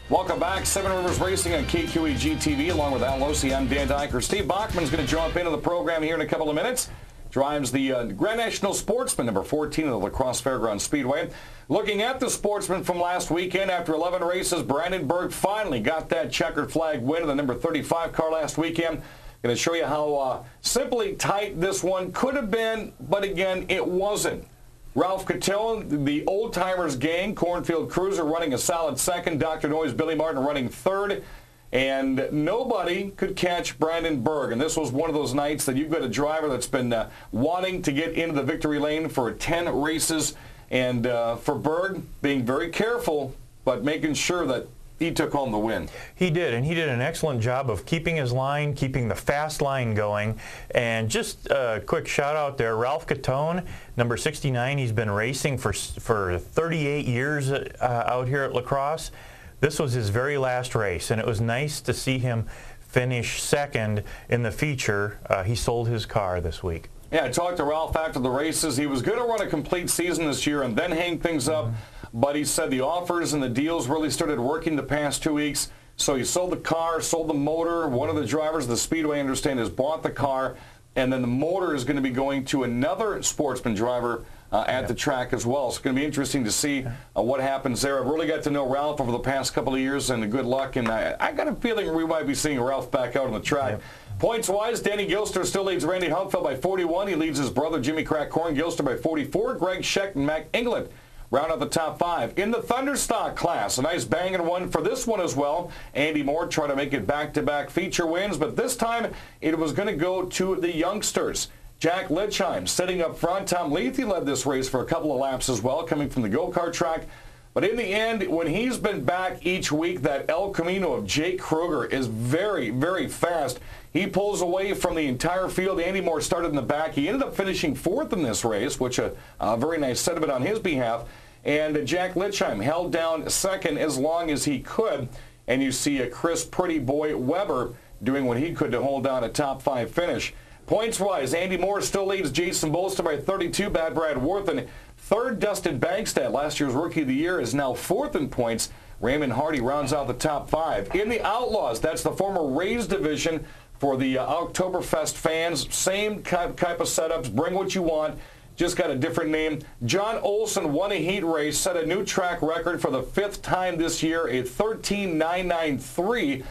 Welcome back. Seven Rivers Racing on KQEG TV, along with Al Losi. I'm Dan Dyker. Steve Bachman is going to jump into the program here in a couple of minutes. Drives the Grand National Sportsman, number 14 of the Crosse Fairgrounds Speedway. Looking at the Sportsman from last weekend, after 11 races, Brandon Berg finally got that checkered flag win of the number 35 car last weekend. Going to show you how simply tight this one could have been, but again, it wasn't. Ralph Catone, the Old Timers gang, Cornfield Cruiser running a solid second. Dr. Noise, Billy Martin running third. And nobody could catch Brandon Berg. And this was one of those nights that you've got a driver that's been wanting to get into the victory lane for 10 races. And for Berg, being very careful, but making sure that he took home the win. He did, and he did an excellent job of keeping his line, keeping the fast line going. And just a quick shout out there, Ralph Catone, number 69, he's been racing for 38 years out here at La Crosse. This was his very last race, and it was nice to see him finish second in the feature. He sold his car this week. Yeah, I talked to Ralph after the races. He was going to run a complete season this year and then hang things up. But he said the offers and the deals really started working the past 2 weeks. So he sold the car, sold the motor. One of the drivers of the Speedway, I understand, has bought the car. And then the motor is going to be going to another Sportsman driver at the track as well. So it's going to be interesting to see what happens there. I've really got to know Ralph over the past couple of years, and good luck. And I got a feeling we might be seeing Ralph back out on the track. Points-wise, Danny Gilster still leads Randy Humpfeld by 41. He leads his brother Jimmy Crack-Corn Gilster by 44. Greg Schecht and Mac England round out the top five. In the Thunderstock class, a nice banging one for this one as well. Andy Moore trying to make it back-to-back feature wins, but this time it was going to go to the youngsters. Jack Lichheim sitting up front. Tom Lethe led this race for a couple of laps as well, coming from the go-kart track. But in the end, when he's been back each week, that El Camino of Jake Kruger is very, very fast. He pulls away from the entire field. Andy Moore started in the back. He ended up finishing fourth in this race, which a very nice sentiment on his behalf. And Jack Lichheim held down second as long as he could. And you see a Chris Pretty Boy Weber doing what he could to hold down a top five finish. Points-wise, Andy Moore still leads Jason Bolster by 32. Bad Brad Worthen. Third, Dustin Bankstead, last year's Rookie of the Year, is now fourth in points. Raymond Hardy rounds out the top five. In the Outlaws, that's the former Rays division for the Oktoberfest fans. Same type of setups. Bring what you want. Just got a different name. John Olson won a heat race, set a new track record for the fifth time this year, a 13.993.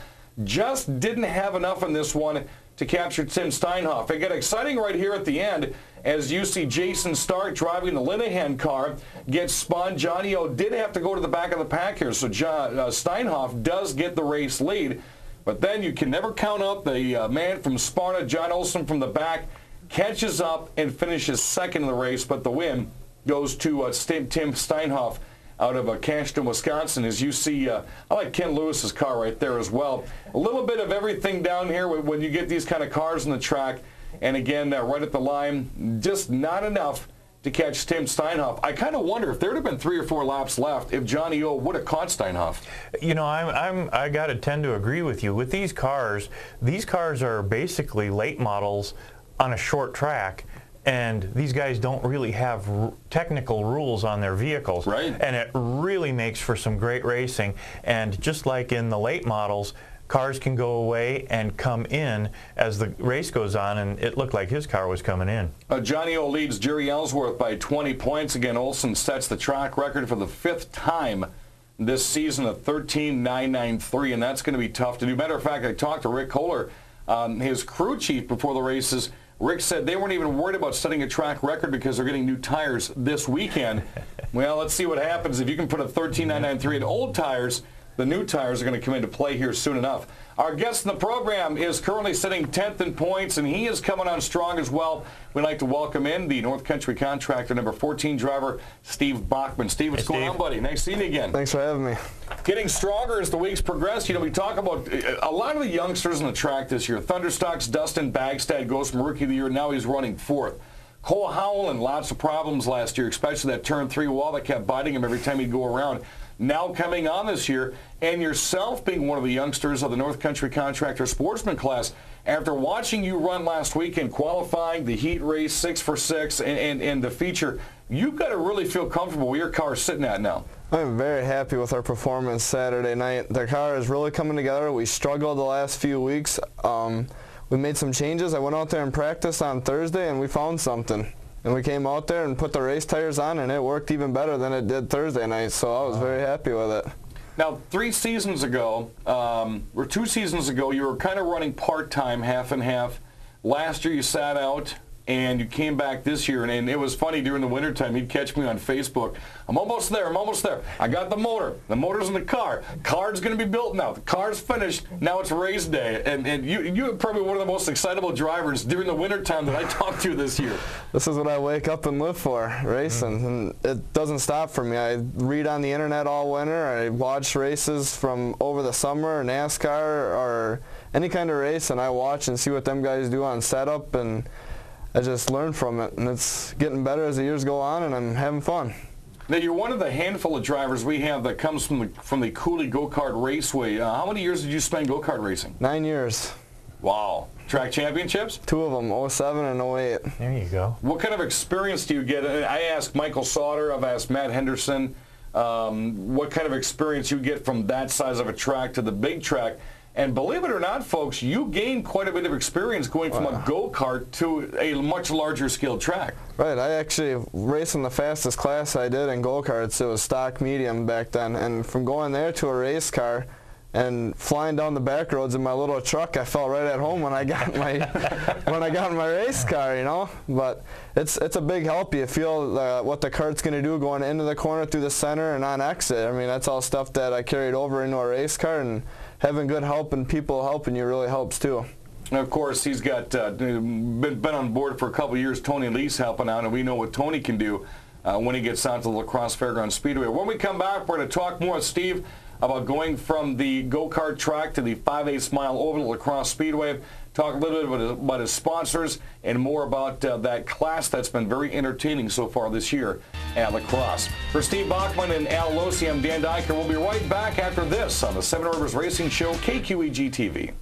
Just didn't have enough in this one to capture Tim Steinhoff. It got exciting right here at the end as you see Jason Stark driving the Linehan car get spun. Johnny O did have to go to the back of the pack here, so Steinhoff does get the race lead. But then you can never count out the man from Sparta, John Olson, from the back, catches up and finishes second in the race, but the win goes to Tim Steinhoff out of Cashton, Wisconsin. As you see, I like Ken Lewis's car right there as well. A little bit of everything down here when you get these kind of cars on the track. And again, right at the line, just not enough to catch Tim Steinhoff. I kind of wonder if there would have been 3 or 4 laps left if Johnny O would have caught Steinhoff. You know, I got to tend to agree with you. With these cars are basically late models on a short track. And these guys don't really have technical rules on their vehicles. Right. And it really makes for some great racing. And just like in the late models, cars can go away and come in as the race goes on, and it looked like his car was coming in. Johnny O leads Jerry Ellsworth by 20 points. Again, Olson sets the track record for the 5th time this season, a 13.993, and that's going to be tough to do. Matter of fact, I talked to Rick Kohler, his crew chief, before the races. Rick said they weren't even worried about setting a track record because they're getting new tires this weekend. Well, let's see what happens. If you can put a 13.993 in old tires, the new tires are going to come into play here soon enough. Our guest in the program is currently sitting 10th in points, and he is coming on strong as well. We'd like to welcome in the North Country Contractor number 14 driver, Steve Bachman. Steve, what's going on, buddy? Nice seeing you again. Thanks for having me. Getting stronger as the weeks progress. You know, we talk about a lot of the youngsters on the track this year. Thunderstock's Dustin Bagstad goes from Rookie of the Year. Now he's running 4th. Cole Howland, lots of problems last year, especially that turn 3 wall that kept biting him every time he'd go around. Now coming on this year, and yourself being one of the youngsters of the North Country Contractor Sportsman class, after watching you run last weekend, qualifying the heat race 6 for 6 and the feature, you've got to really feel comfortable where your car is sitting at now. I'm very happy with our performance Saturday night. The car is really coming together. We struggled the last few weeks. We made some changes. I went out there and practiced on Thursday, and we found something. And we came out there and put the race tires on, and it worked even better than it did Thursday night, so I was very happy with it. Now, 3 seasons ago, or 2 seasons ago, you were kind of running part-time, half and half. Last year you sat out, and you came back this year, and it was funny during the wintertime. He'd catch me on Facebook. I'm almost there. I'm almost there. I got the motor. The motor's in the car. Car's going to be built now. The car's finished. Now it's race day. And you are probably one of the most excitable drivers during the wintertime that I talked to this year. This is what I wake up and live for, racing. And it doesn't stop for me. I read on the internet all winter. I watch races from over the summer, NASCAR, or any kind of race, and I watch and see what them guys do on setup, and I just learn from it, and it's getting better as the years go on, and I'm having fun. Now, you're one of the handful of drivers we have that comes from the Cooley Go-Kart Raceway. How many years did you spend go-kart racing? 9 years. Wow. Track championships? 2 of them, 07 and 08. There you go. What kind of experience do you get? I asked Michael Sauter, I've asked Matt Henderson, what kind of experience you get from that size of a track to the big track. And believe it or not, folks, you gain quite a bit of experience going from a go-kart to a much larger scale track. Right. I actually raced in the fastest class I did in go-karts. It was stock medium back then. And from going there to a race car and flying down the back roads in my little truck, I felt right at home when I got my when I got in my race car, you know. But it's a big help. You feel what the kart's going to do going into the corner, through the center, and on exit. I mean, that's all stuff that I carried over into a race car, and having good help and people helping you really helps too. And of course, he's got been on board for a couple of years. Tony Lee's helping out, and we know what Tony can do when he gets out to the Crosse Fairgrounds Speedway. When we come back, we're going to talk more with Steve about going from the go-kart track to the 5/8 mile oval at Crosse Speedway. Talk a little bit about his sponsors and more about that class that's been very entertaining so far this year at La Crosse. For Steve Bachman and Al Losi, I'm Dan Dyker. We'll be right back after this on the Seven Rivers Racing Show, KQEG TV.